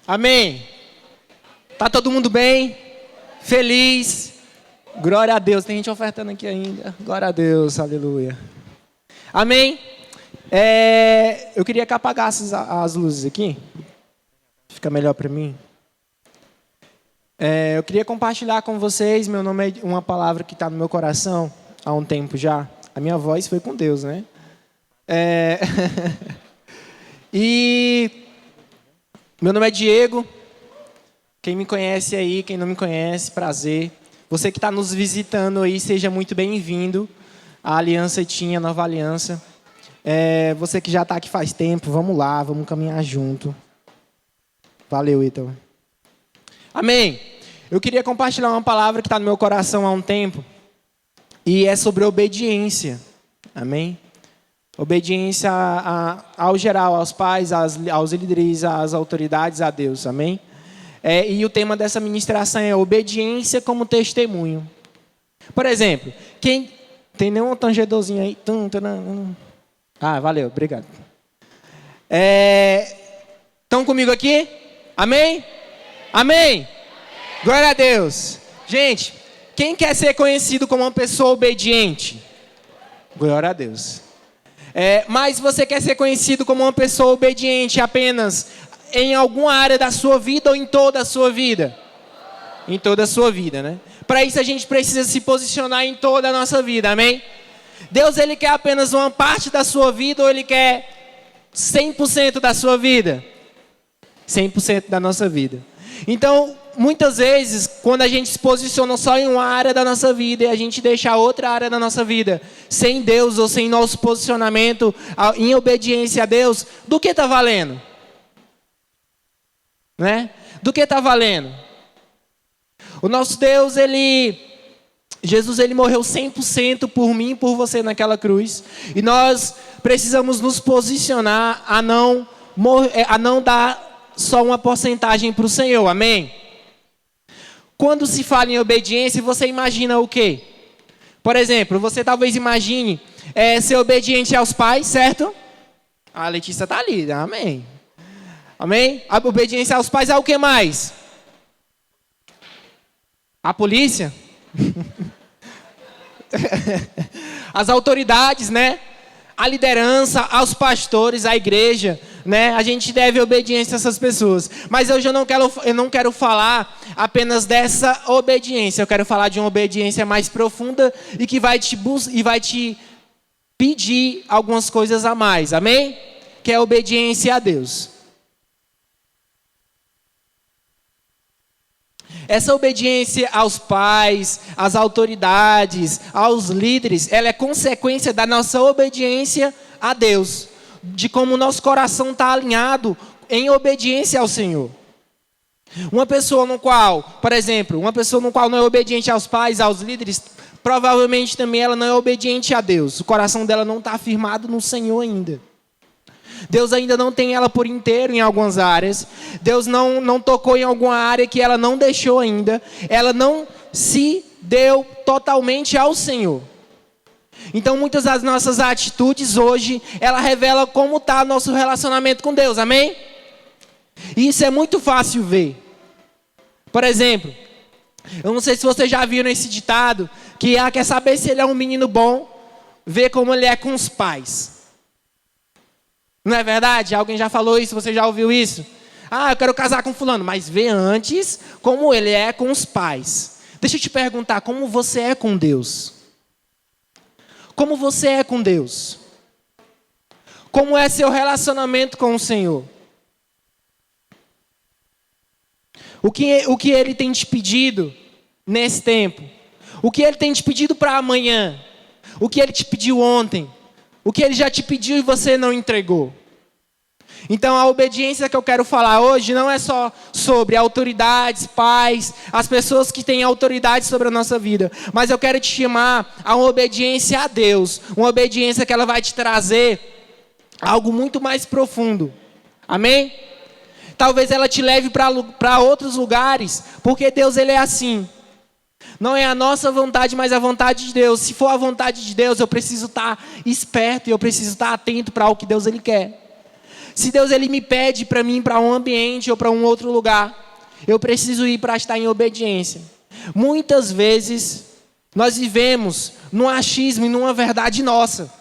Amém? Tá todo mundo bem? Feliz? Glória a Deus. Tem gente ofertando aqui ainda. Glória a Deus, aleluia. Amém? Eu queria que apagasse as luzes aqui. Fica melhor para mim. Eu queria compartilhar com vocês, meu nome é uma palavra que está no meu coração há um tempo já. A minha voz foi com Deus, né? E meu nome é Diego. Quem me conhece aí, quem não me conhece, prazer. Você que está nos visitando aí, seja muito bem-vindo à Aliança Etinha, Nova Aliança. Você que já está aqui faz tempo, vamos lá, vamos caminhar junto. Valeu, Ítalo. Amém. Eu queria compartilhar uma palavra que está no meu coração há um tempo. E é sobre obediência. Amém? Obediência ao geral, aos pais, aos líderes, às autoridades, a Deus. Amém? E o tema dessa ministração é obediência como testemunho. Por exemplo, quem... Tem nenhum tangedorzinho aí? Valeu, obrigado. Estão comigo aqui? Amém? Amém? Glória a Deus. Gente, quem quer ser conhecido como uma pessoa obediente? Glória a Deus. Mas você quer ser conhecido como uma pessoa obediente apenas em alguma área da sua vida ou em toda a sua vida? Em toda a sua vida, né? Para isso a gente precisa se posicionar em toda a nossa vida, amém? Deus, Ele quer apenas uma parte da sua vida ou Ele quer 100% da sua vida? 100% da nossa vida. Então, muitas vezes, quando a gente se posiciona só em uma área da nossa vida e a gente deixa a outra área da nossa vida sem Deus ou sem nosso posicionamento em obediência a Deus, do que está valendo? Né? Do que está valendo? O nosso Deus, Jesus, Ele morreu 100% por mim e por você naquela cruz. E nós precisamos nos posicionar a não dar só uma porcentagem para o Senhor, amém? Quando se fala em obediência, você imagina o quê? Por exemplo, você talvez imagine ser obediente aos pais, certo? A Letícia está ali, amém? Amém? A obediência aos pais é o que mais? A polícia? As autoridades, né? A liderança, aos pastores, à igreja, né? A gente deve obediência a essas pessoas. Mas eu não quero falar apenas dessa obediência. Eu quero falar de uma obediência mais profunda e que vai te pedir algumas coisas a mais. Amém? Que é a obediência a Deus. Essa obediência aos pais, às autoridades, aos líderes, ela é consequência da nossa obediência a Deus. De como o nosso coração está alinhado em obediência ao Senhor. Uma pessoa no qual, por exemplo, não é obediente aos pais, aos líderes, provavelmente também ela não é obediente a Deus. O coração dela não está firmado no Senhor ainda. Deus ainda não tem ela por inteiro em algumas áreas. Deus não tocou em alguma área que ela não deixou ainda. Ela não se deu totalmente ao Senhor. Então muitas das nossas atitudes hoje, ela revela como está nosso relacionamento com Deus, amém? E isso é muito fácil ver. Por exemplo, eu não sei se você já viu nesse ditado, que quer saber se ele é um menino bom, vê como ele é com os pais. Não é verdade? Alguém já falou isso? Você já ouviu isso? Eu quero casar com fulano, mas vê antes como ele é com os pais. Deixa eu te perguntar, como você é com Deus? Como você é com Deus? Como é seu relacionamento com o Senhor? O que Ele tem te pedido nesse tempo? O que Ele tem te pedido para amanhã? O que Ele te pediu ontem? O que Ele já te pediu e você não entregou? Então a obediência que eu quero falar hoje não é só sobre autoridades, pais, as pessoas que têm autoridade sobre a nossa vida. Mas eu quero te chamar a uma obediência a Deus. Uma obediência que ela vai te trazer algo muito mais profundo. Amém? Talvez ela te leve para outros lugares, porque Deus, Ele é assim. Não é a nossa vontade, mas a vontade de Deus. Se for a vontade de Deus, eu preciso estar esperto e eu preciso estar atento para o que Deus Ele quer. Se Deus ele me pede para mim ir para um ambiente ou para um outro lugar, eu preciso ir para estar em obediência. Muitas vezes nós vivemos num achismo e numa verdade nossa.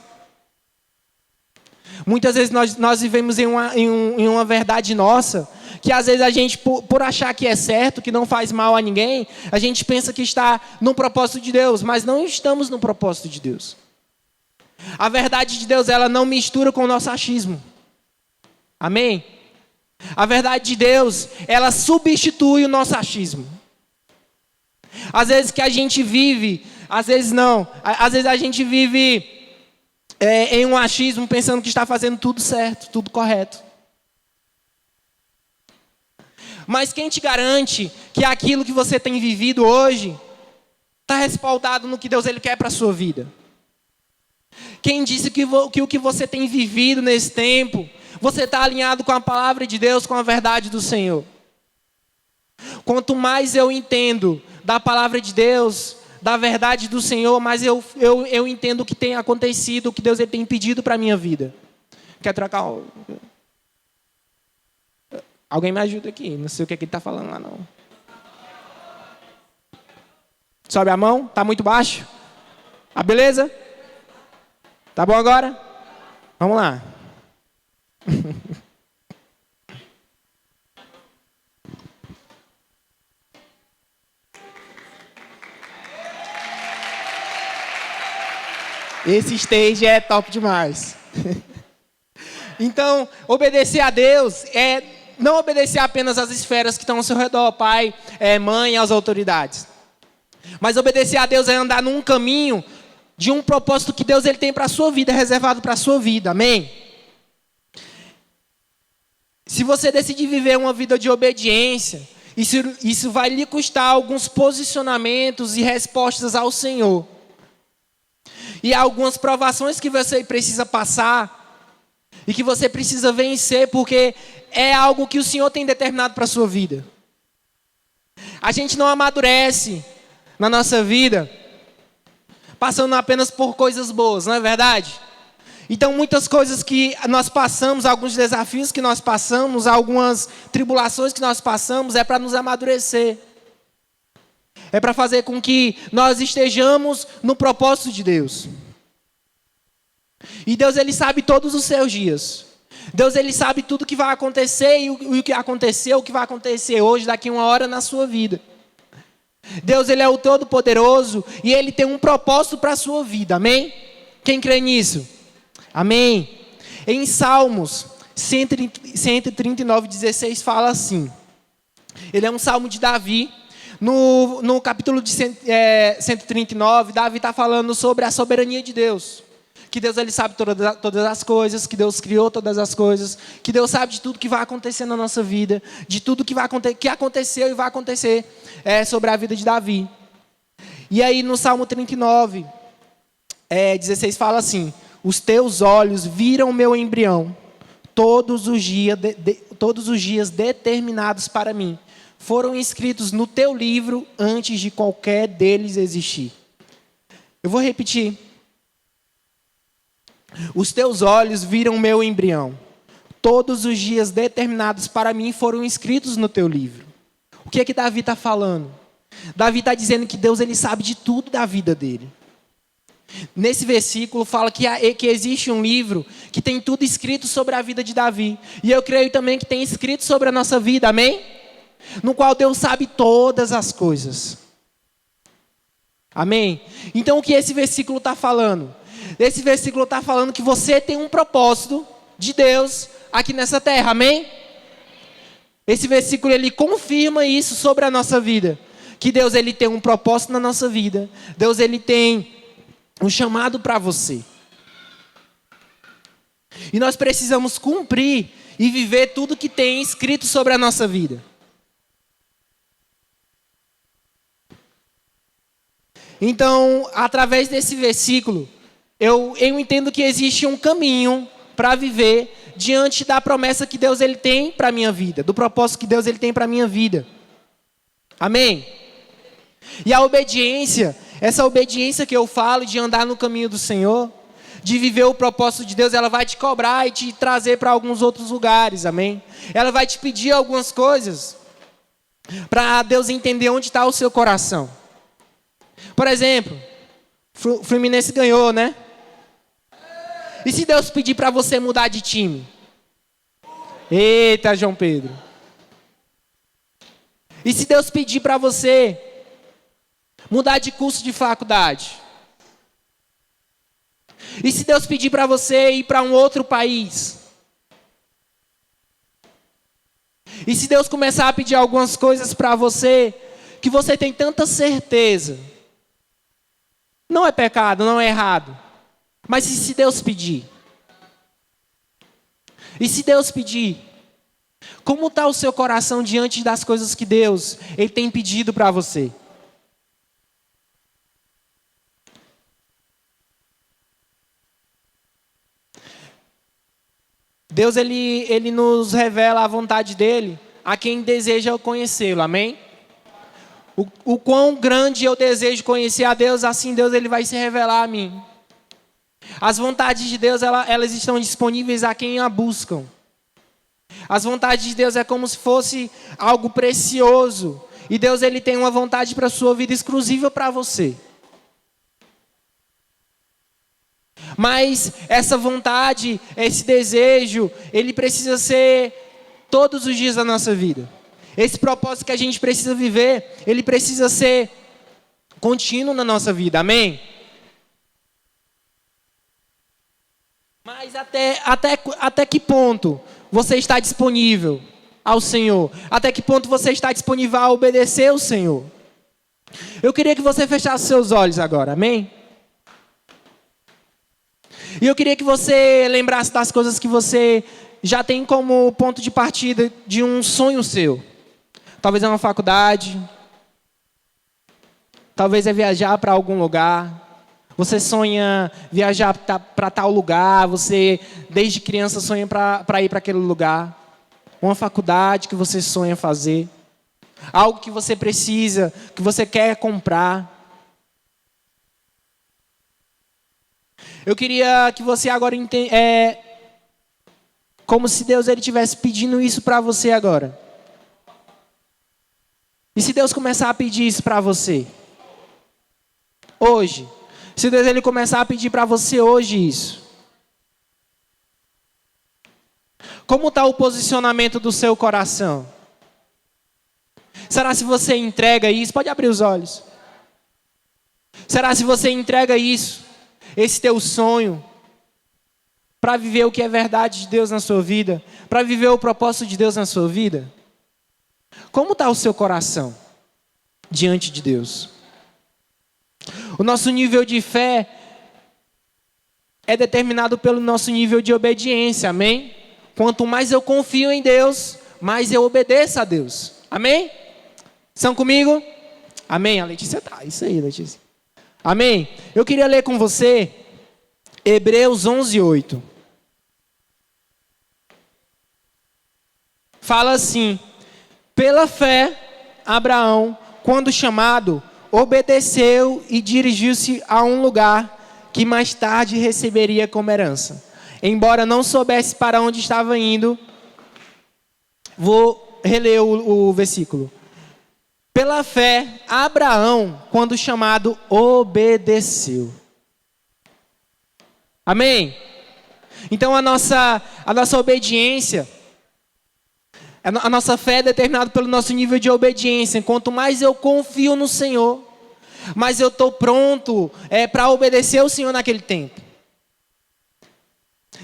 Muitas vezes nós vivemos em uma verdade nossa, que às vezes a gente, por achar que é certo, que não faz mal a ninguém, a gente pensa que está no propósito de Deus, mas não estamos no propósito de Deus. A verdade de Deus, ela não mistura com o nosso achismo. Amém? A verdade de Deus, ela substitui o nosso achismo. Às vezes que a gente vive, às vezes não, às vezes a gente vive em um achismo pensando que está fazendo tudo certo, tudo correto. Mas quem te garante que aquilo que você tem vivido hoje está respaldado no que Deus ele quer para a sua vida? Quem disse que o que você tem vivido nesse tempo, você está alinhado com a palavra de Deus, com a verdade do Senhor? Quanto mais eu entendo da palavra de Deus, da verdade do Senhor, mais eu entendo o que tem acontecido, o que Deus ele tem pedido para a minha vida. Quer trocar? Alguém me ajuda aqui, não sei o que ele está falando lá não. Sobe a mão, está muito baixo? Ah, beleza? Tá bom agora? Vamos lá. Esse stage é top demais. Então, obedecer a Deus é não obedecer apenas às esferas que estão ao seu redor, pai, mãe, às autoridades. Mas obedecer a Deus é andar num caminho de um propósito que Deus ele tem para a sua vida, reservado para a sua vida, amém? Se você decidir viver uma vida de obediência, isso vai lhe custar alguns posicionamentos e respostas ao Senhor. E algumas provações que você precisa passar e que você precisa vencer, porque é algo que o Senhor tem determinado para a sua vida. A gente não amadurece na nossa vida passando apenas por coisas boas, não é verdade? Então muitas coisas que nós passamos, alguns desafios que nós passamos, algumas tribulações que nós passamos, é para nos amadurecer. É para fazer com que nós estejamos no propósito de Deus. E Deus ele sabe todos os seus dias. Deus ele sabe tudo que vai acontecer e o que aconteceu, o que vai acontecer hoje, daqui a uma hora na sua vida. Deus ele é o Todo-Poderoso e ele tem um propósito para a sua vida, amém? Quem crê nisso? Amém? Em Salmos 139:16 fala assim. Ele é um salmo de Davi. No capítulo de 139, Davi está falando sobre a soberania de Deus. Que Deus ele sabe todas as coisas, que Deus criou todas as coisas, que Deus sabe de tudo que vai acontecer na nossa vida, de tudo que aconteceu e vai acontecer sobre a vida de Davi. E aí no Salmo 39, 16 fala assim: os teus olhos viram meu embrião, todos os dias determinados para mim foram escritos no teu livro antes de qualquer deles existir. Eu vou repetir. Os teus olhos viram meu embrião. Todos os dias determinados para mim foram escritos no teu livro. O que é que Davi está falando? Davi está dizendo que Deus ele sabe de tudo da vida dele. Nesse versículo fala que existe um livro que tem tudo escrito sobre a vida de Davi. E eu creio também que tem escrito sobre a nossa vida, amém? No qual Deus sabe todas as coisas. Amém? Então o que esse versículo está falando? Esse versículo está falando que você tem um propósito de Deus aqui nessa terra, amém? Esse versículo ele confirma isso sobre a nossa vida. Que Deus ele tem um propósito na nossa vida. Deus ele tem um chamado para você. E nós precisamos cumprir e viver tudo que tem escrito sobre a nossa vida. Então, através desse versículo, eu entendo que existe um caminho para viver diante da promessa que Deus ele tem para a minha vida, do propósito que Deus ele tem para a minha vida. Amém? E a obediência, essa obediência que eu falo de andar no caminho do Senhor, de viver o propósito de Deus, ela vai te cobrar e te trazer para alguns outros lugares, amém? Ela vai te pedir algumas coisas para Deus entender onde está o seu coração. Por exemplo, o Fluminense ganhou, né? E se Deus pedir para você mudar de time? Eita, João Pedro. E se Deus pedir para você mudar de curso de faculdade? E se Deus pedir para você ir para um outro país? E se Deus começar a pedir algumas coisas para você, que você tem tanta certeza, não é pecado, não é errado. Mas e se Deus pedir? E se Deus pedir? Como está o seu coração diante das coisas que Deus Ele tem pedido para você? Deus ele nos revela a vontade dEle a quem deseja conhecê-lo, amém? O quão grande eu desejo conhecer a Deus, assim Deus ele vai se revelar a mim. As vontades de Deus, elas estão disponíveis a quem a buscam. As vontades de Deus é como se fosse algo precioso. E Deus ele tem uma vontade para a sua vida exclusiva para você. Mas essa vontade, esse desejo, ele precisa ser todos os dias da nossa vida. Esse propósito que a gente precisa viver, ele precisa ser contínuo na nossa vida, amém? Mas até que ponto você está disponível ao Senhor? Até que ponto você está disponível a obedecer ao Senhor? Eu queria que você fechasse seus olhos agora, amém? E eu queria que você lembrasse das coisas que você já tem como ponto de partida de um sonho seu. Talvez é uma faculdade. Talvez é viajar para algum lugar. Você sonha viajar para tal lugar. Você, desde criança, sonha para ir para aquele lugar. Uma faculdade que você sonha fazer. Algo que você precisa, que você quer comprar. Eu queria que você agora como se Deus ele estivesse pedindo isso para você agora. E se Deus começar a pedir isso para você? Hoje. Se Deus ele começar a pedir para você hoje isso. Como está o posicionamento do seu coração? Será se você entrega isso? Pode abrir os olhos. Será se você entrega isso? Esse teu sonho? Para viver o que é verdade de Deus na sua vida? Para viver o propósito de Deus na sua vida? Como está o seu coração diante de Deus? O nosso nível de fé é determinado pelo nosso nível de obediência, amém? Quanto mais eu confio em Deus, mais eu obedeço a Deus, amém? Estão comigo? Amém? A Letícia tá, isso aí, Letícia. Amém? Eu queria ler com você Hebreus 11:8. Fala assim: pela fé, Abraão, quando chamado, obedeceu e dirigiu-se a um lugar que mais tarde receberia como herança. Embora não soubesse para onde estava indo, vou reler o versículo. Pela fé, Abraão, quando chamado, obedeceu. Amém? Então a nossa obediência, a nossa fé é determinada pelo nosso nível de obediência. Quanto mais eu confio no Senhor, mais eu estou pronto para obedecer ao Senhor naquele tempo.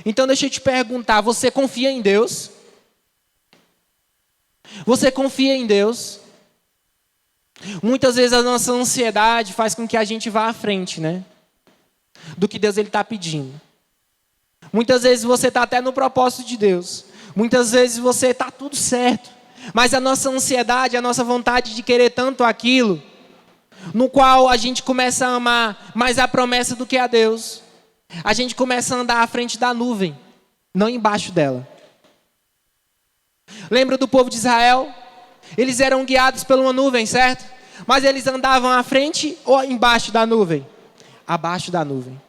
Então deixa eu te perguntar, você confia em Deus? Você confia em Deus? Muitas vezes a nossa ansiedade faz com que a gente vá à frente, né? Do que Deus está pedindo. Muitas vezes você está até no propósito de Deus. Muitas vezes você está tudo certo. Mas a nossa ansiedade, a nossa vontade de querer tanto aquilo, no qual a gente começa a amar mais a promessa do que a Deus. A gente começa a andar à frente da nuvem, não embaixo dela. Lembra do povo de Israel? Eles eram guiados por uma nuvem, certo? Mas eles andavam à frente ou embaixo da nuvem? Abaixo da nuvem.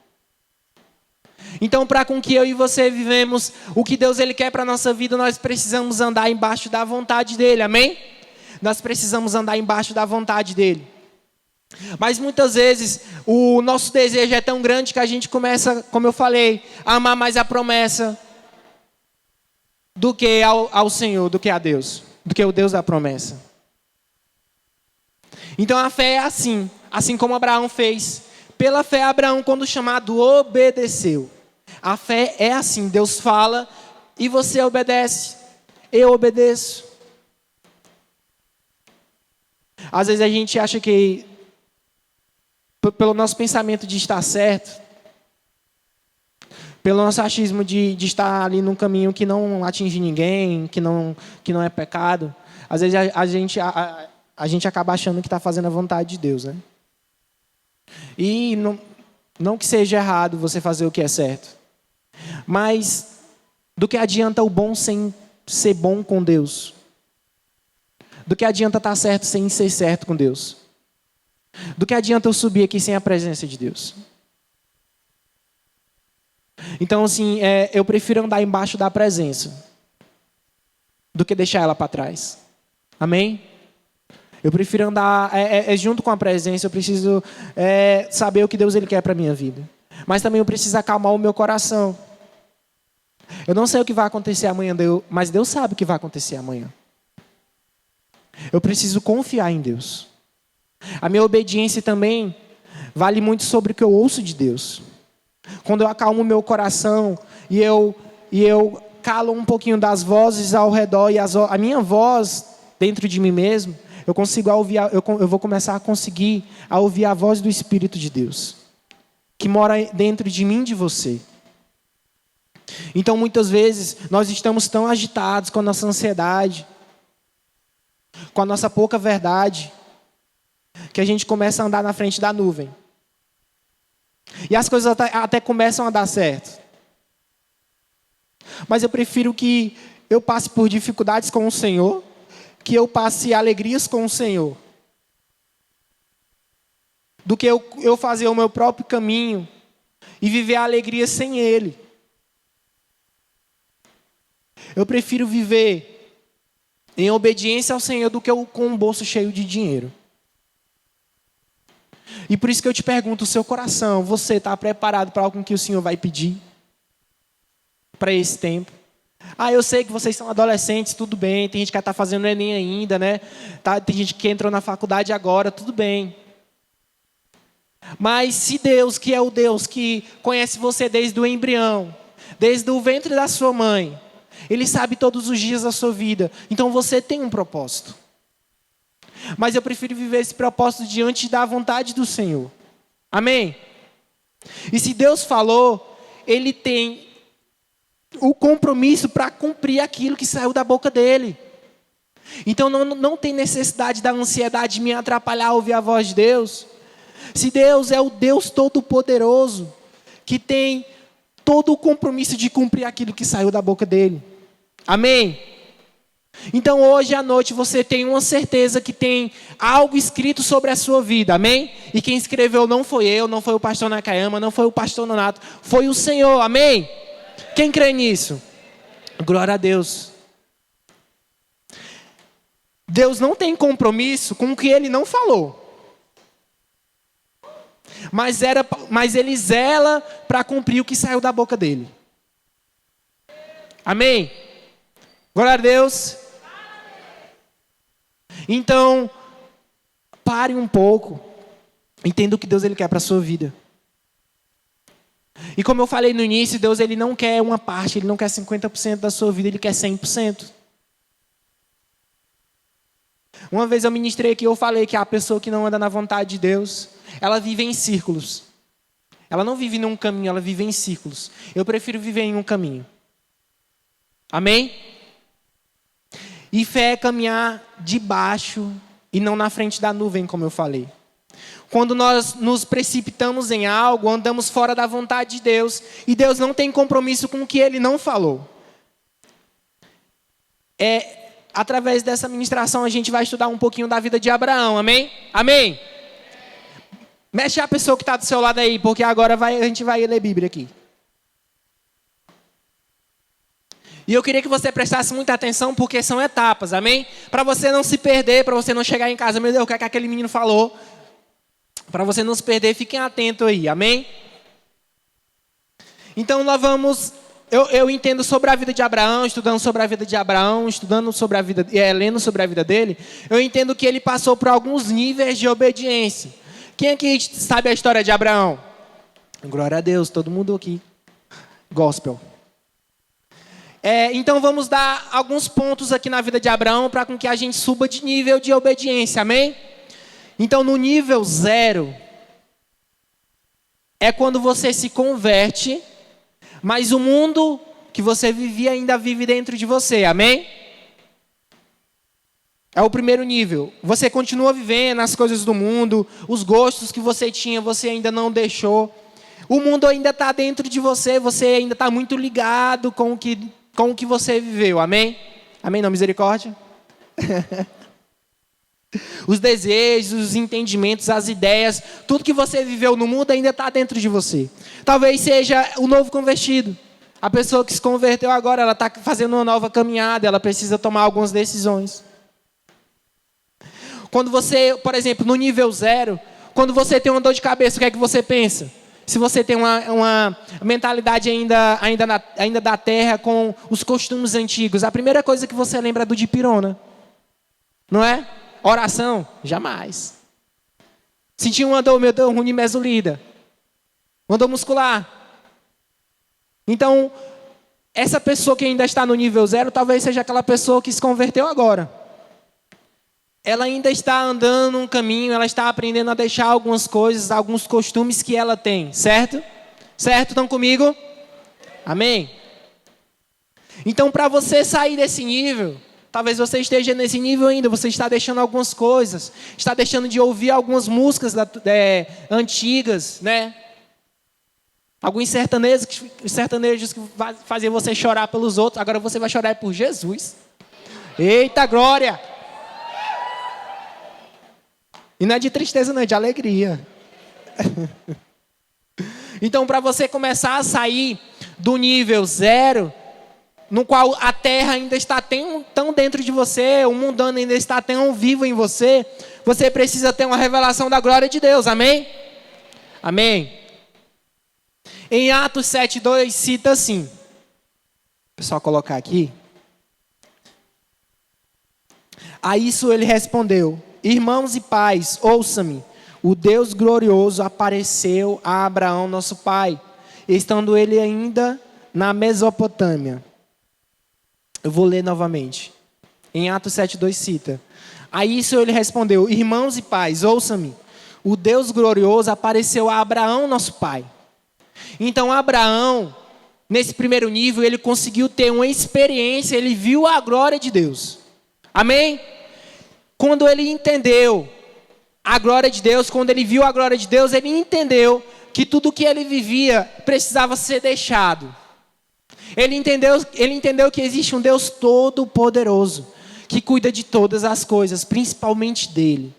Então, para com que eu e você vivemos o que Deus ele quer para a nossa vida, nós precisamos andar embaixo da vontade dele, amém? Nós precisamos andar embaixo da vontade dele. Mas muitas vezes o nosso desejo é tão grande que a gente começa, como eu falei, a amar mais a promessa do que ao Senhor, do que a Deus, do que o Deus da promessa. Então a fé é assim como Abraão fez. Pela fé, Abraão, quando chamado, obedeceu. A fé é assim, Deus fala e você obedece. Eu obedeço. Às vezes a gente acha que, pelo nosso pensamento de estar certo, pelo nosso achismo de estar ali num caminho que não atinge ninguém, que não é pecado, às vezes a gente acaba achando que está fazendo a vontade de Deus, né? E não que seja errado você fazer o que é certo, mas do que adianta o bom sem ser bom com Deus? Do que adianta estar certo sem ser certo com Deus? Do que adianta eu subir aqui sem a presença de Deus? Então, assim, eu prefiro andar embaixo da presença do que deixar ela para trás. Amém? Eu prefiro andar junto com a presença. Eu preciso saber o que Deus ele quer para a minha vida. Mas também eu preciso acalmar o meu coração. Eu não sei o que vai acontecer amanhã, mas Deus sabe o que vai acontecer amanhã. Eu preciso confiar em Deus. A minha obediência também vale muito sobre o que eu ouço de Deus. Quando eu acalmo o meu coração e eu calo um pouquinho das vozes ao redor e a minha voz dentro de mim mesmo, eu vou começar a conseguir ouvir a voz do Espírito de Deus, que mora dentro de mim e de você. Então, muitas vezes, nós estamos tão agitados com a nossa ansiedade, com a nossa pouca verdade, que a gente começa a andar na frente da nuvem. E as coisas até começam a dar certo. Mas eu prefiro que eu passe por dificuldades com o Senhor, que eu passe alegrias com o Senhor, do que eu fazer o meu próprio caminho e viver a alegria sem Ele. Eu prefiro viver em obediência ao Senhor do que eu com um bolso cheio de dinheiro. E por isso que eu te pergunto, o seu coração, você está preparado para algo que o Senhor vai pedir? Para esse tempo? Eu sei que vocês são adolescentes, tudo bem. Tem gente que está fazendo Enem ainda, né? Tem gente que entrou na faculdade agora, tudo bem. Mas se Deus, que é o Deus que conhece você desde o embrião, desde o ventre da sua mãe, Ele sabe todos os dias da sua vida. Então você tem um propósito. Mas eu prefiro viver esse propósito diante da vontade do Senhor. Amém? E se Deus falou, Ele tem o compromisso para cumprir aquilo que saiu da boca dEle. Então não tem necessidade da ansiedade de me atrapalhar a ouvir a voz de Deus. Se Deus é o Deus Todo-Poderoso, que tem todo o compromisso de cumprir aquilo que saiu da boca dEle. Amém? Então hoje à noite você tem uma certeza que tem algo escrito sobre a sua vida, amém? E quem escreveu não foi eu, não foi o pastor Nakayama, não foi o pastor Nonato, foi o Senhor, amém? Quem crê nisso? Glória a Deus. Deus não tem compromisso com o que Ele não falou. Mas Ele zela para cumprir o que saiu da boca dEle. Amém? Glória a Deus. Então, pare um pouco. Entenda o que Deus ele quer para a sua vida. E como eu falei no início, Deus ele não quer uma parte, Ele não quer 50% da sua vida, Ele quer 100%. Uma vez eu ministrei aqui, eu falei que a pessoa que não anda na vontade de Deus, ela vive em círculos. Ela não vive num caminho, ela vive em círculos. Eu prefiro viver em um caminho. Amém? E fé é caminhar debaixo e não na frente da nuvem, como eu falei. Quando nós nos precipitamos em algo, andamos fora da vontade de Deus, e Deus não tem compromisso com o que Ele não falou. Através dessa ministração a gente vai estudar um pouquinho da vida de Abraão, amém? Amém? Mexe a pessoa que está do seu lado aí, porque agora a gente vai ler Bíblia aqui. E eu queria que você prestasse muita atenção, porque são etapas, amém? Para você não se perder, para você não chegar em casa, meu Deus, o que é que aquele menino falou? Para você não se perder, fiquem atentos aí, amém? Então nós vamos, eu entendo sobre a vida de Abraão, estudando sobre a vida de Abraão, estudando sobre a vida, lendo sobre a vida dele, eu entendo que ele passou por alguns níveis de obediência. Quem aqui sabe a história de Abraão? Glória a Deus, todo mundo aqui. Gospel. Então vamos dar alguns pontos aqui na vida de Abraão para com que a gente suba de nível de obediência, amém? Então no nível 0 é quando você se converte, mas o mundo que você vivia ainda vive dentro de você, amém? É o primeiro nível. Você continua vivendo as coisas do mundo, os gostos que você tinha, você ainda não deixou. O mundo ainda está dentro de você, você ainda está muito ligado com o que você viveu, amém? Amém, não, misericórdia? Os desejos, os entendimentos, as ideias, tudo que você viveu no mundo ainda está dentro de você. Talvez seja o novo convertido. A pessoa que se converteu agora, ela está fazendo uma nova caminhada, ela precisa tomar algumas decisões. Quando você, por exemplo, no nível 0, quando você tem uma dor de cabeça, o que é que você pensa? Se você tem uma mentalidade ainda da terra, com os costumes antigos, a primeira coisa que você lembra é do dipirona. Não é? Oração? Jamais. Sentir uma dor, meu Deus, unimesulida. Uma dor muscular. Então, essa pessoa que ainda está no nível 0, talvez seja aquela pessoa que se converteu agora. Ela ainda está andando num caminho, ela está aprendendo a deixar algumas coisas, alguns costumes que ela tem, certo? Certo? Estão comigo? Amém? Então, para você sair desse nível, talvez você esteja nesse nível ainda, você está deixando algumas coisas, está deixando de ouvir algumas músicas antigas, né? Alguns sertanejos que faziam você chorar pelos outros, agora você vai chorar por Jesus. Eita glória! E não é de tristeza, não, é de alegria. Então, para você começar a sair do nível 0, no qual a terra ainda está tão dentro de você, o mundano ainda está tão vivo em você, você precisa ter uma revelação da glória de Deus, amém? Amém. Em Atos 7:2 cita assim, o pessoal colocar aqui. A isso ele respondeu: irmãos e pais, ouçam-me, o Deus glorioso apareceu a Abraão, nosso pai, estando ele ainda na Mesopotâmia. Eu vou ler novamente. Em Atos 7:2 cita. A isso ele respondeu: irmãos e pais, ouçam-me, o Deus glorioso apareceu a Abraão, nosso pai. Então Abraão, nesse primeiro nível, ele conseguiu ter uma experiência, ele viu a glória de Deus. Amém? Quando ele entendeu a glória de Deus, quando ele viu a glória de Deus, ele entendeu que tudo que ele vivia precisava ser deixado. Ele entendeu que existe um Deus todo-poderoso, que cuida de todas as coisas, principalmente dele.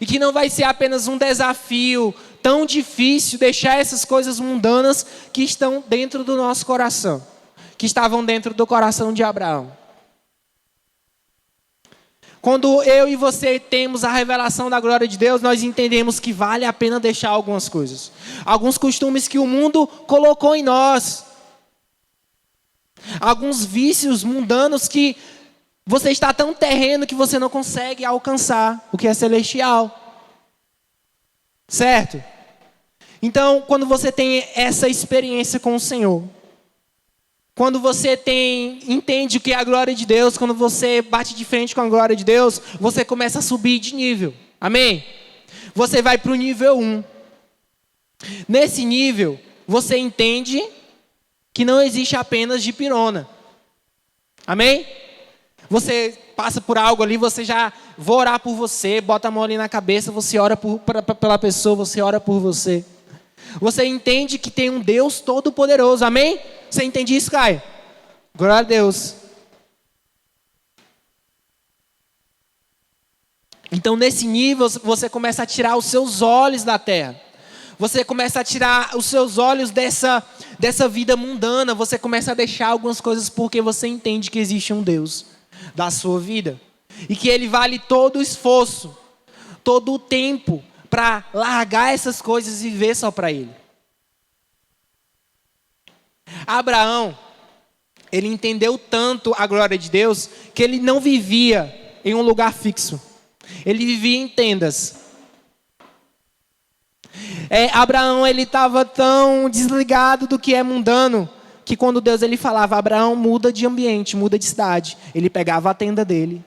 E que não vai ser apenas um desafio tão difícil deixar essas coisas mundanas que estão dentro do nosso coração, que estavam dentro do coração de Abraão. Quando eu e você temos a revelação da glória de Deus, nós entendemos que vale a pena deixar algumas coisas. Alguns costumes que o mundo colocou em nós. Alguns vícios mundanos que você está tão terreno que você não consegue alcançar o que é celestial. Certo? Então, quando você tem essa experiência com o Senhor, quando você entende o que é a glória de Deus, quando você bate de frente com a glória de Deus, você começa a subir de nível. Amém? Você vai para o nível 1. Nesse nível, você entende que não existe apenas dipirona. Amém? Você passa por algo ali, você já, vou orar por você, bota a mão ali na cabeça, você ora pela pessoa, você ora por você. Você entende que tem um Deus todo-poderoso, amém? Você entende isso, Caio? Glória a Deus. Então, nesse nível, você começa a tirar os seus olhos da terra. Você começa a tirar os seus olhos dessa vida mundana, você começa a deixar algumas coisas porque você entende que existe um Deus da sua vida. E que Ele vale todo o esforço, todo o tempo para largar essas coisas e viver só para Ele. Abraão, ele entendeu tanto a glória de Deus que ele não vivia em um lugar fixo. Ele vivia em tendas. Abraão, ele estava tão desligado do que é mundano, que quando Deus ele falava, Abraão, muda de ambiente, muda de cidade, ele pegava a tenda dele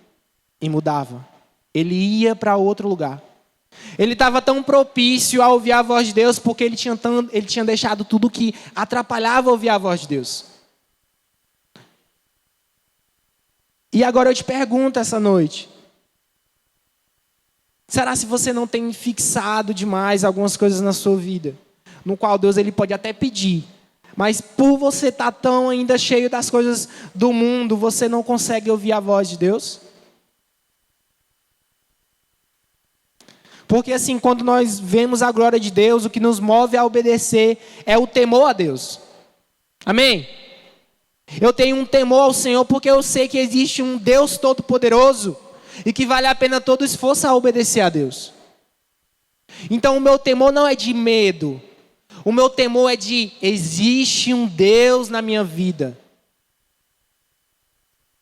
e mudava. Ele ia para outro lugar. Ele estava tão propício a ouvir a voz de Deus, porque ele tinha deixado tudo que atrapalhava ouvir a voz de Deus. E agora eu te pergunto essa noite, será se você não tem fixado demais algumas coisas na sua vida, no qual Deus ele pode até pedir, mas por você estar tão ainda cheio das coisas do mundo, você não consegue ouvir a voz de Deus? Porque assim, quando nós vemos a glória de Deus, o que nos move a obedecer é o temor a Deus. Amém? Eu tenho um temor ao Senhor porque eu sei que existe um Deus todo-poderoso e que vale a pena todo o esforço a obedecer a Deus. Então o meu temor não é de medo. O meu temor é de existe um Deus na minha vida.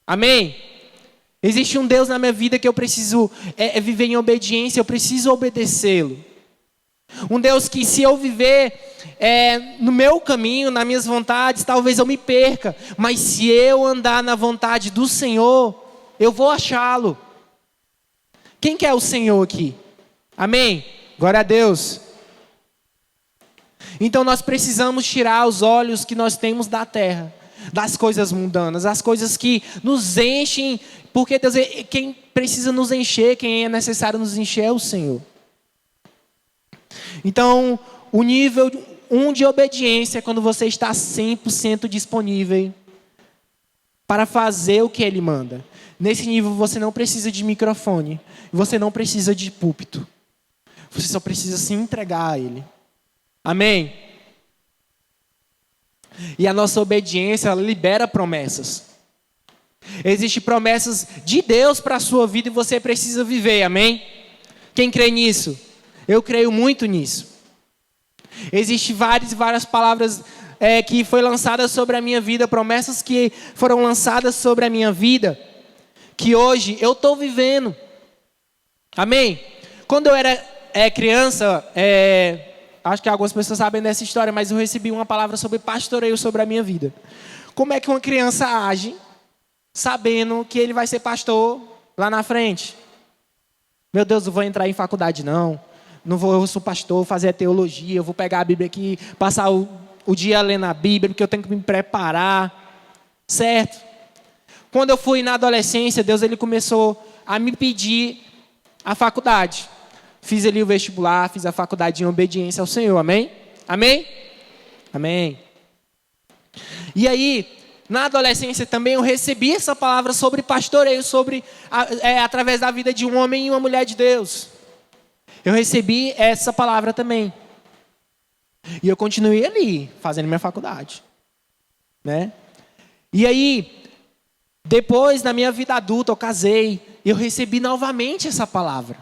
Amém? Existe um Deus na minha vida que eu preciso viver em obediência, eu preciso obedecê-lo. Um Deus que se eu viver no meu caminho, nas minhas vontades, talvez eu me perca. Mas se eu andar na vontade do Senhor, eu vou achá-lo. Quem que é o Senhor aqui? Amém? Glória a Deus. Então nós precisamos tirar os olhos que nós temos da terra, das coisas mundanas, as coisas que nos enchem, porque Deus, quem precisa nos encher, quem é necessário nos encher é o Senhor. Então, o nível 1 de obediência é quando você está 100% disponível para fazer o que Ele manda. Nesse nível você não precisa de microfone, você não precisa de púlpito. Você só precisa se entregar a Ele. Amém? E a nossa obediência, ela libera promessas. Existem promessas de Deus para a sua vida e você precisa viver, amém? Quem crê nisso? Eu creio muito nisso. Existem várias palavras que foram lançadas sobre a minha vida, promessas que foram lançadas sobre a minha vida, que hoje eu estou vivendo. Amém? Quando eu era criança, acho que algumas pessoas sabem dessa história, mas eu recebi uma palavra sobre pastoreio sobre a minha vida. Como é que uma criança age sabendo que ele vai ser pastor lá na frente? Meu Deus, eu vou entrar em faculdade não vou, eu sou pastor, fazer teologia, eu vou pegar a Bíblia aqui, passar o dia lendo a Bíblia, porque eu tenho que me preparar, certo? Quando eu fui na adolescência, Deus ele começou a me pedir a faculdade. Fiz ali o vestibular, fiz a faculdade em obediência ao Senhor, amém? Amém? Amém. E aí, na adolescência também eu recebi essa palavra sobre pastoreio, através da vida de um homem e uma mulher de Deus. Eu recebi essa palavra também. E eu continuei ali, fazendo minha faculdade. Né? E aí, depois, na minha vida adulta, eu casei, e eu recebi novamente essa palavra.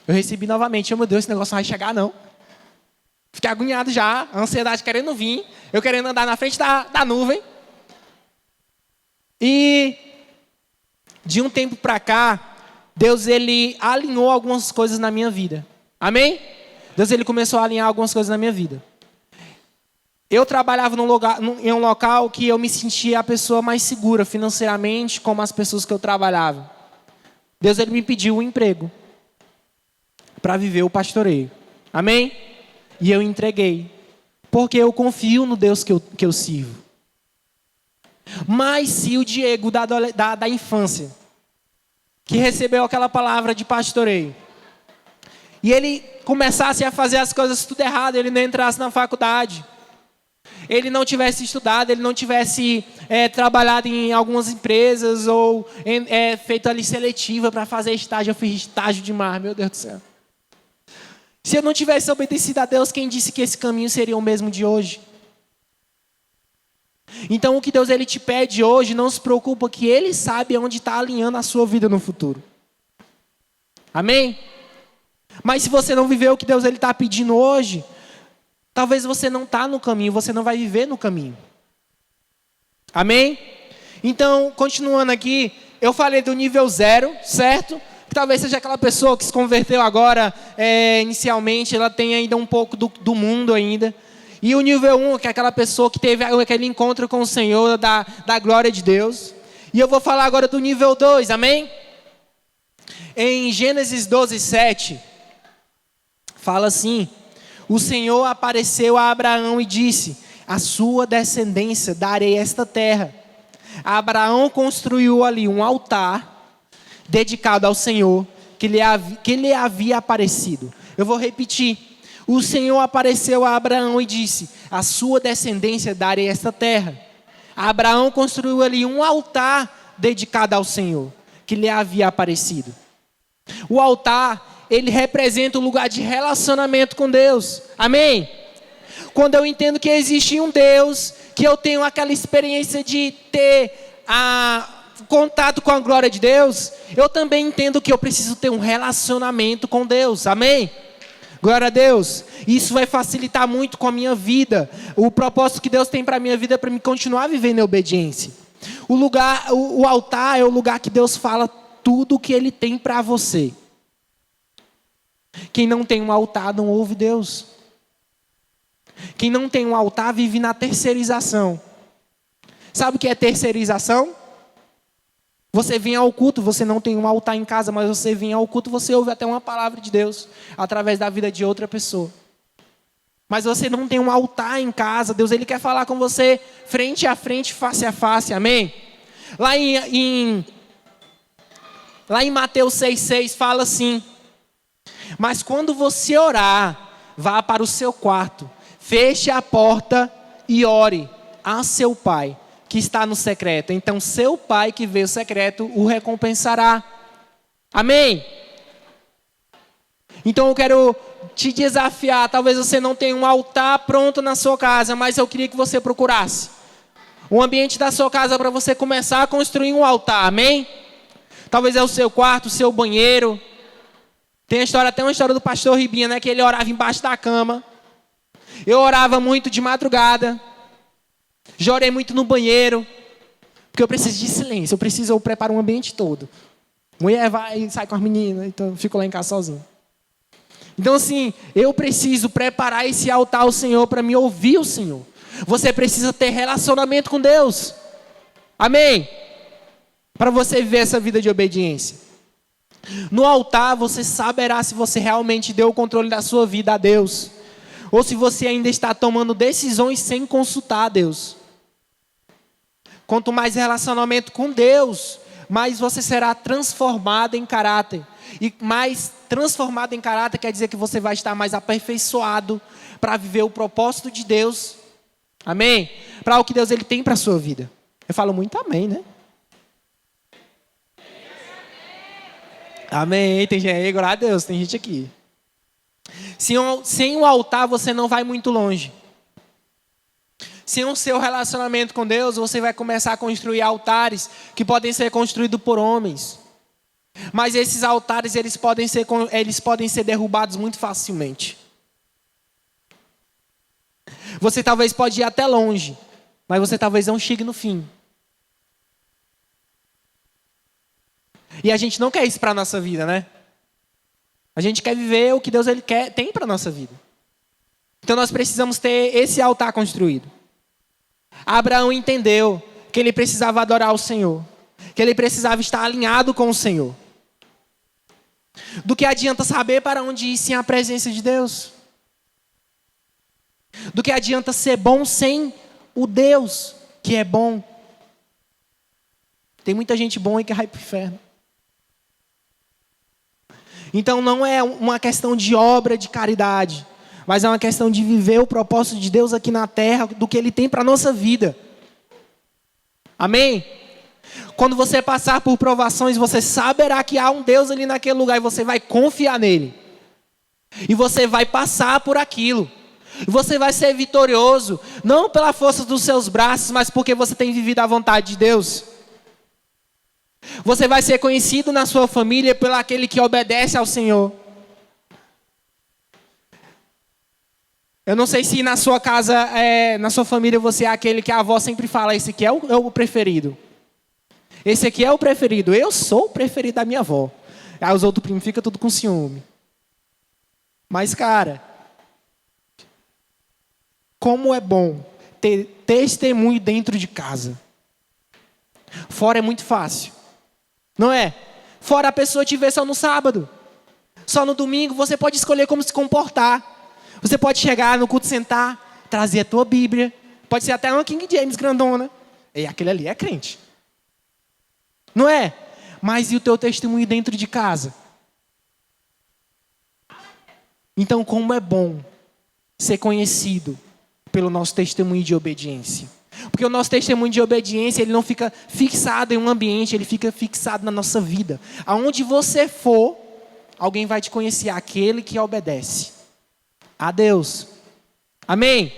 Eu recebi novamente, meu Deus, esse negócio não vai chegar não. Fiquei agoniado já, a ansiedade querendo vir, eu querendo andar na frente da nuvem. E de um tempo para cá, Deus ele alinhou algumas coisas na minha vida. Amém? Deus ele começou a alinhar algumas coisas na minha vida. Eu trabalhava em um local que eu me sentia a pessoa mais segura financeiramente, como as pessoas que eu trabalhava. Deus ele me pediu um emprego para viver o pastoreio. Amém? E eu entreguei. Porque eu confio no Deus que eu sirvo. Mas se o Diego da infância, que recebeu aquela palavra de pastoreio, e ele começasse a fazer as coisas tudo errado, ele não entrasse na faculdade, ele não tivesse estudado, ele não tivesse trabalhado em algumas empresas, ou feito ali seletiva para fazer estágio, eu fiz estágio demais, meu Deus do céu. Se eu não tivesse obedecido a Deus, quem disse que esse caminho seria o mesmo de hoje? Então o que Deus ele te pede hoje, não se preocupa, que Ele sabe onde está alinhando a sua vida no futuro. Amém? Mas se você não viver o que Deus ele está pedindo hoje, talvez você não está no caminho, você não vai viver no caminho. Amém? Então, continuando aqui, eu falei do nível 0, certo? Que talvez seja aquela pessoa que se converteu agora, inicialmente, ela tem ainda um pouco do mundo ainda. E o nível 1, que é aquela pessoa que teve aquele encontro com o Senhor, da glória de Deus. E eu vou falar agora do nível 2, amém? Em Gênesis 12, 7, fala assim: o Senhor apareceu a Abraão e disse: a sua descendência darei esta terra. Abraão construiu ali um altar dedicado ao Senhor, que lhe havia aparecido. Eu vou repetir. O Senhor apareceu a Abraão e disse: a sua descendência darei esta terra. Abraão construiu ali um altar dedicado ao Senhor, que lhe havia aparecido. O altar, ele representa o lugar de relacionamento com Deus. Amém? Quando eu entendo que existe um Deus, que eu tenho aquela experiência de ter contato com a glória de Deus, eu também entendo que eu preciso ter um relacionamento com Deus. Amém? Glória a Deus. Isso vai facilitar muito com a minha vida. O propósito que Deus tem para a minha vida é para me continuar vivendo em obediência. O altar é o lugar que Deus fala tudo o que Ele tem para você. Quem não tem um altar não ouve Deus. Quem não tem um altar vive na terceirização. Sabe o que é terceirização? Você vem ao culto, você não tem um altar em casa, mas você vem ao culto, você ouve até uma palavra de Deus através da vida de outra pessoa. Mas você não tem um altar em casa. Deus ele quer falar com você frente a frente, face a face. Amém? Lá em Mateus 6,6 fala assim: mas quando você orar, vá para o seu quarto, feche a porta e ore a seu pai, que está no secreto. Então seu pai que vê o secreto o recompensará. Amém? Então eu quero te desafiar. Talvez você não tenha um altar pronto na sua casa, mas eu queria que você procurasse um ambiente da sua casa para você começar a construir um altar. Amém? Talvez é o seu quarto, o seu banheiro. Tem até uma história do pastor Ribinha, né? Que ele orava embaixo da cama. Eu orava muito de madrugada. Já orei muito no banheiro. Porque eu preciso de silêncio. Eu preparo um ambiente todo. Mulher vai e sai com as meninas. Então eu fico lá em casa sozinho. Então assim, eu preciso preparar esse altar ao Senhor para me ouvir o Senhor. Você precisa ter relacionamento com Deus. Amém? Para você viver essa vida de obediência. No altar você saberá se você realmente deu o controle da sua vida a Deus, ou se você ainda está tomando decisões sem consultar a Deus. Quanto mais relacionamento com Deus, mais você será transformado em caráter. E mais transformado em caráter quer dizer que você vai estar mais aperfeiçoado para viver o propósito de Deus. Amém? Para o que Deus ele tem para a sua vida. Eu falo muito amém, né? Amém. Tem gente aí, glória a Deus, tem gente aqui. Sem um altar você não vai muito longe. Sem o seu relacionamento com Deus, você vai começar a construir altares que podem ser construídos por homens. Mas esses altares, eles podem ser derrubados muito facilmente. Você talvez pode ir até longe, mas você talvez não chegue no fim. E a gente não quer isso para a nossa vida, né? A gente quer viver o que Deus tem para a nossa vida. Então nós precisamos ter esse altar construído. Abraão entendeu que ele precisava adorar o Senhor, que ele precisava estar alinhado com o Senhor. Do que adianta saber para onde ir sem a presença de Deus? Do que adianta ser bom sem o Deus que é bom? Tem muita gente boa e que vai para o inferno. Então não é uma questão de obra de caridade, mas é uma questão de viver o propósito de Deus aqui na terra, do que Ele tem para a nossa vida. Amém? Quando você passar por provações, você saberá que há um Deus ali naquele lugar e você vai confiar nele. E você vai passar por aquilo. E você vai ser vitorioso, não pela força dos seus braços, mas porque você tem vivido a vontade de Deus. Você vai ser conhecido na sua família pelo aquele que obedece ao Senhor. Eu não sei se na sua casa, na sua família, você é aquele que a avó sempre fala, esse aqui é o preferido. Esse aqui é o preferido. Eu sou o preferido da minha avó. Aí os outros primos ficam tudo com ciúme. Mas, cara, como é bom ter testemunho dentro de casa. Fora é muito fácil. Não é? Fora a pessoa te vê só no sábado. Só no domingo você pode escolher como se comportar. Você pode chegar no culto, sentar, trazer a tua Bíblia. Pode ser até uma King James grandona. E aquele ali é crente. Não é? Mas e o teu testemunho dentro de casa? Então, como é bom ser conhecido pelo nosso testemunho de obediência. Porque o nosso testemunho de obediência, ele não fica fixado em um ambiente, ele fica fixado na nossa vida. Aonde você for, alguém vai te conhecer, aquele que obedece a Deus. Amém?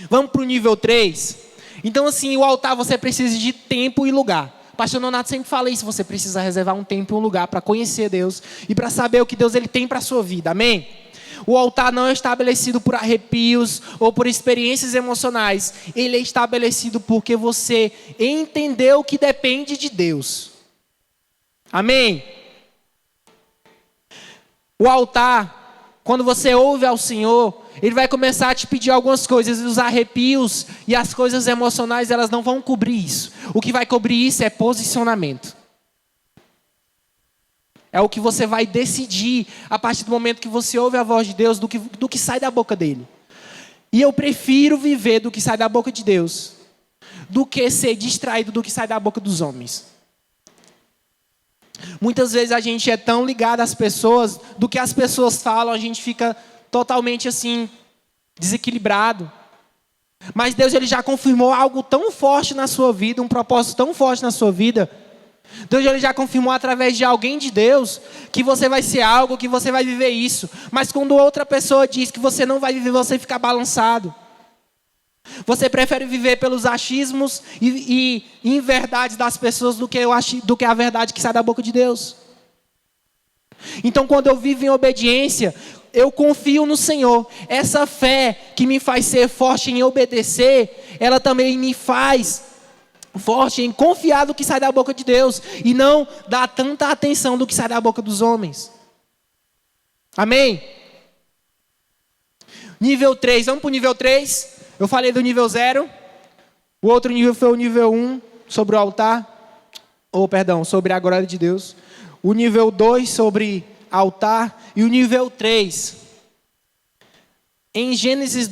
Vamos para o nível 3. Então, assim, o altar você precisa de tempo e lugar. O pastor Nonato sempre fala isso, você precisa reservar um tempo e um lugar para conhecer Deus e para saber o que Deus ele tem para a sua vida. Amém? O altar não é estabelecido por arrepios ou por experiências emocionais. Ele é estabelecido porque você entendeu que depende de Deus. Amém? O altar, quando você ouve ao Senhor, Ele vai começar a te pedir algumas coisas. E os arrepios e as coisas emocionais, elas não vão cobrir isso. O que vai cobrir isso é posicionamento. É o que você vai decidir a partir do momento que você ouve a voz de Deus, do que sai da boca dele. E eu prefiro viver do que sai da boca de Deus, do que ser distraído do que sai da boca dos homens. Muitas vezes a gente é tão ligado às pessoas, do que as pessoas falam, a gente fica totalmente assim, desequilibrado. Mas Deus ele já confirmou algo tão forte na sua vida, um propósito tão forte na sua vida. Deus ele já confirmou através de alguém de Deus que você vai ser algo, que você vai viver isso. Mas quando outra pessoa diz que você não vai viver, você fica balançado. Você prefere viver pelos achismos e inverdades das pessoas do que a verdade que sai da boca de Deus. Então, quando eu vivo em obediência, eu confio no Senhor. Essa fé que me faz ser forte em obedecer, ela também me faz forte em confiar do que sai da boca de Deus e não dar tanta atenção do que sai da boca dos homens. Amém? Nível 3, vamos para o nível 3. Eu falei do nível 0. O outro nível foi o nível 1, sobre o altar. Sobre a glória de Deus. O nível 2, sobre altar. E o nível 3. Em Gênesis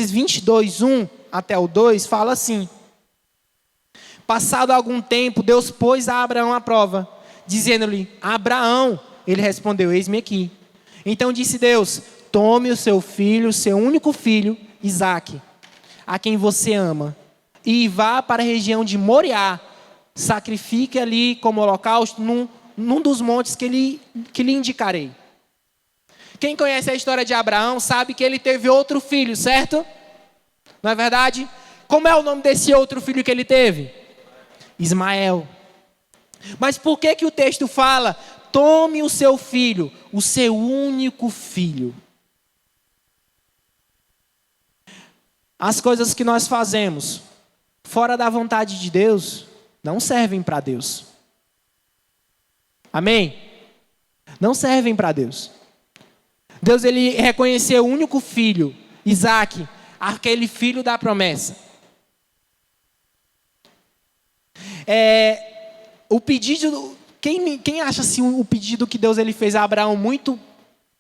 22, 1 até o 2, fala assim: passado algum tempo, Deus pôs a Abraão à prova, dizendo-lhe: Abraão, ele respondeu: eis-me aqui. Então disse Deus: tome o seu filho, seu único filho, Isaque, a quem você ama, e vá para a região de Moriá, sacrifique ali como holocausto num dos montes que lhe indicarei. Quem conhece a história de Abraão sabe que ele teve outro filho, certo? Não é verdade? Como é o nome desse outro filho que ele teve? Ismael. Mas por que o texto fala: tome o seu filho, o seu único filho? As coisas que nós fazemos fora da vontade de Deus não servem para Deus. Amém? Não servem para Deus. Deus ele reconheceu o único filho, Isaque, aquele filho da promessa. O pedido, quem acha assim o pedido que Deus ele fez a Abraão muito,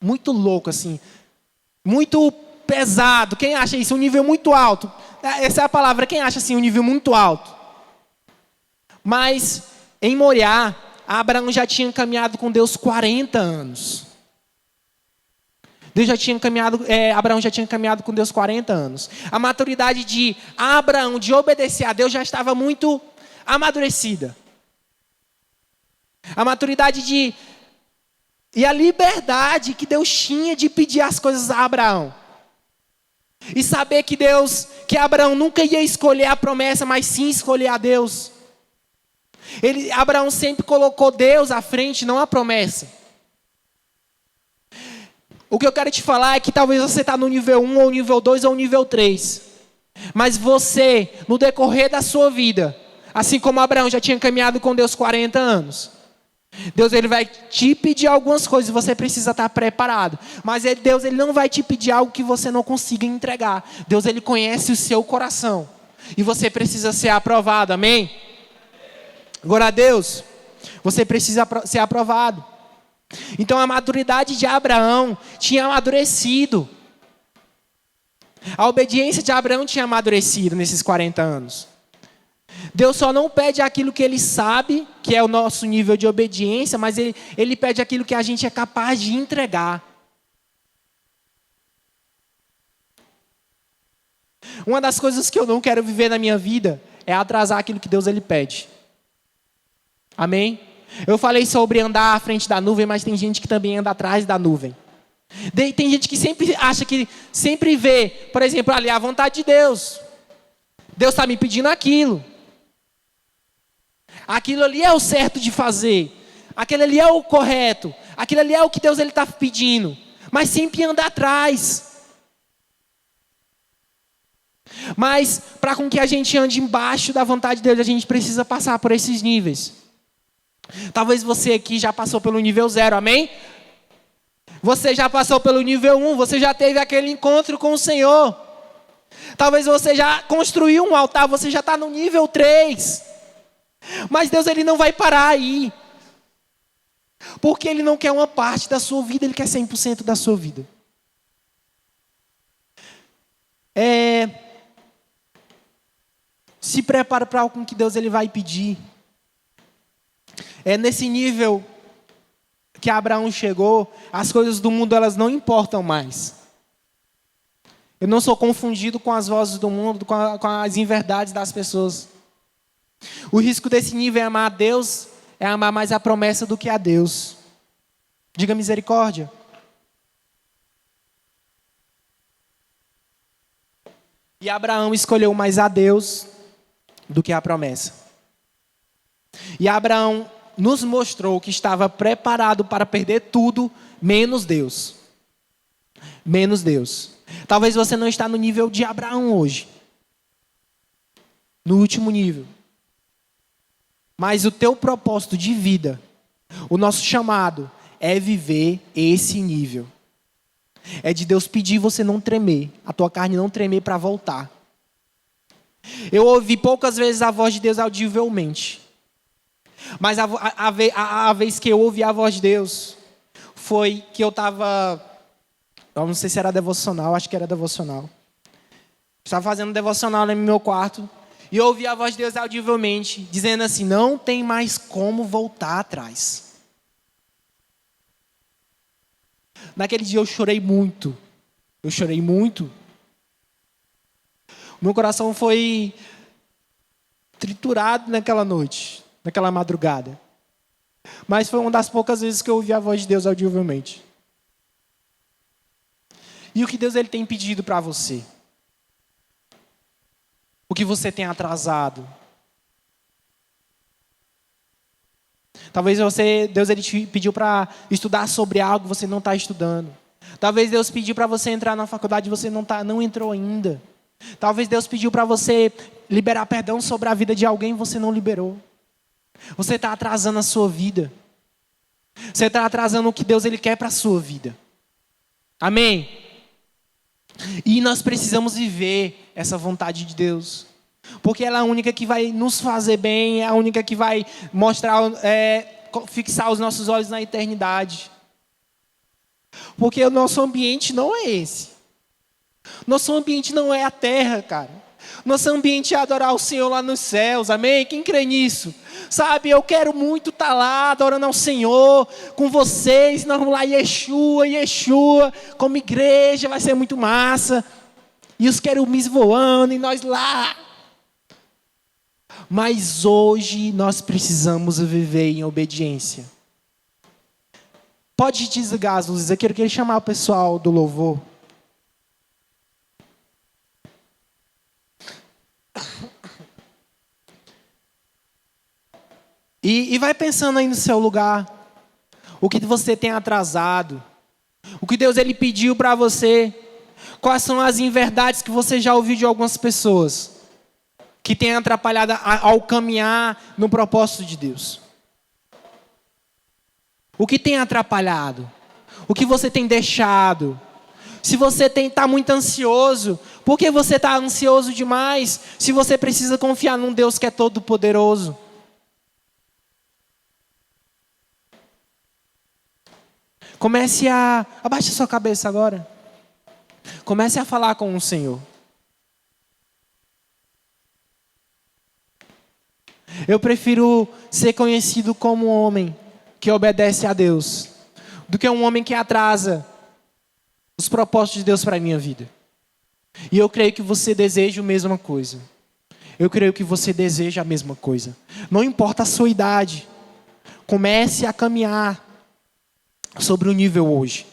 muito louco assim, muito pesado? Quem acha isso um nível muito alto? Essa é a palavra. Quem acha assim um nível muito alto? Mas em Moriá, Abraão já tinha caminhado com Deus 40 anos. Abraão já tinha caminhado com Deus 40 anos. A maturidade de Abraão de obedecer a Deus já estava muito amadurecida. A maturidade E a liberdade que Deus tinha de pedir as coisas a Abraão. E saber que Abraão nunca ia escolher a promessa, mas sim escolher a Deus. Abraão sempre colocou Deus à frente, não a promessa. O que eu quero te falar é que talvez você está no nível 1, ou nível 2, ou nível 3. Mas você, no decorrer da sua vida, assim como Abraão já tinha caminhado com Deus 40 anos, Deus ele vai te pedir algumas coisas, você precisa estar preparado. Mas Deus ele não vai te pedir algo que você não consiga entregar. Deus ele conhece o seu coração. E você precisa ser aprovado, amém? Glória a Deus. Você precisa ser aprovado. Então a maturidade de Abraão tinha amadurecido. A obediência de Abraão tinha amadurecido nesses 40 anos. Deus só não pede aquilo que Ele sabe, que é o nosso nível de obediência, mas Ele pede aquilo que a gente é capaz de entregar. Uma das coisas que eu não quero viver na minha vida é atrasar aquilo que Deus Ele pede. Amém? Eu falei sobre andar à frente da nuvem, mas tem gente que também anda atrás da nuvem. Tem gente que sempre acha que sempre vê, por exemplo, ali a vontade de Deus. Deus está me pedindo aquilo. Aquilo ali é o certo de fazer. Aquilo ali é o correto. Aquilo ali é o que Deus está pedindo. Mas sempre anda atrás. Mas para com que a gente ande embaixo da vontade de Deus, a gente precisa passar por esses níveis. Talvez você aqui já passou pelo nível 0, amém? Você já passou pelo nível 1, você já teve aquele encontro com o Senhor. Talvez você já construiu um altar, você já está no nível 3. Mas Deus ele não vai parar aí. Porque Ele não quer uma parte da sua vida, Ele quer 100% da sua vida. Se prepara para algo que Deus ele vai pedir. É nesse nível que Abraão chegou, as coisas do mundo elas não importam mais. Eu não sou confundido com as vozes do mundo, com as inverdades das pessoas. O risco desse nível é amar a Deus, é amar mais a promessa do que a Deus. Diga misericórdia. E Abraão escolheu mais a Deus do que a promessa. E Abraão nos mostrou que estava preparado para perder tudo, menos Deus. Menos Deus. Talvez você não está no nível de Abraão hoje. No último nível. Mas o teu propósito de vida, o nosso chamado, é viver esse nível. É de Deus pedir você não tremer, a tua carne não tremer para voltar. Eu ouvi poucas vezes a voz de Deus audivelmente. Mas a vez que eu ouvi a voz de Deus, foi que eu estava, eu não sei se era devocional, acho que era devocional. Estava fazendo devocional no meu quarto, e eu ouvi a voz de Deus audivelmente, dizendo assim, não tem mais como voltar atrás. Naquele dia eu chorei muito. Eu chorei muito. Meu coração foi triturado naquela noite, naquela madrugada. Mas foi uma das poucas vezes que eu ouvi a voz de Deus audivelmente. E o que Deus ele tem pedido para você? O que você tem atrasado? Talvez Deus ele te pediu para estudar sobre algo que você não está estudando. Talvez Deus pediu para você entrar na faculdade e você não entrou ainda. Talvez Deus pediu para você liberar perdão sobre a vida de alguém e você não liberou. Você está atrasando a sua vida. Você está atrasando o que Deus ele quer para a sua vida. Amém? E nós precisamos viver essa vontade de Deus. Porque ela é a única que vai nos fazer bem, é a única que vai mostrar, fixar os nossos olhos na eternidade. Porque o nosso ambiente não é esse. Nosso ambiente não é a terra, cara. Nosso ambiente é adorar o Senhor lá nos céus, amém? Quem crê nisso? Sabe, eu quero muito estar lá adorando ao Senhor com vocês. Nós vamos lá, Yeshua, Yeshua, como igreja, vai ser muito massa. E os querubins voando e nós lá. Mas hoje nós precisamos viver em obediência. Pode desligar as luzes. Eu queria chamar o pessoal do louvor. E vai pensando aí no seu lugar. O que você tem atrasado. O que Deus ele pediu para você. Quais são as inverdades que você já ouviu de algumas pessoas. Que tem atrapalhado ao caminhar no propósito de Deus. O que tem atrapalhado? O que você tem deixado? Se você está muito ansioso, por que você está ansioso demais? Se você precisa confiar num Deus que é todo poderoso. Comece a... Abaixe a sua cabeça agora. Comece a falar com o Senhor. Eu prefiro ser conhecido como um homem que obedece a Deus, do que um homem que atrasa os propósitos de Deus para a minha vida. E eu creio que você deseja a mesma coisa. Eu creio que você deseja a mesma coisa. Não importa a sua idade. Comece a caminhar sobre o nível hoje.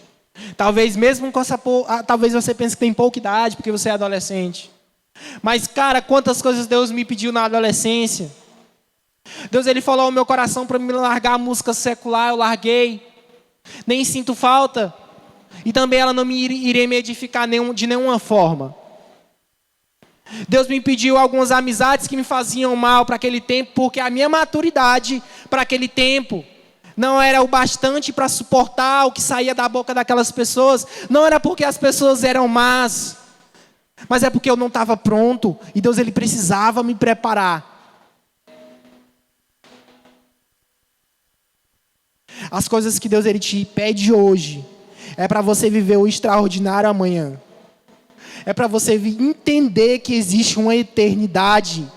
Talvez mesmo com essa... Talvez você pense que tem pouca idade, porque você é adolescente. Mas, cara, quantas coisas Deus me pediu na adolescência. Deus ele falou ao meu coração para me largar a música secular, eu larguei. Nem sinto falta. E também ela não me iria me edificar de nenhuma forma. Deus me pediu algumas amizades que me faziam mal para aquele tempo, porque a minha maturidade para aquele tempo não era o bastante para suportar o que saía da boca daquelas pessoas. Não era porque as pessoas eram más, mas é porque eu não estava pronto. E Deus ele precisava me preparar. As coisas que Deus ele te pede hoje é para você viver o extraordinário amanhã. É para você entender que existe uma eternidade.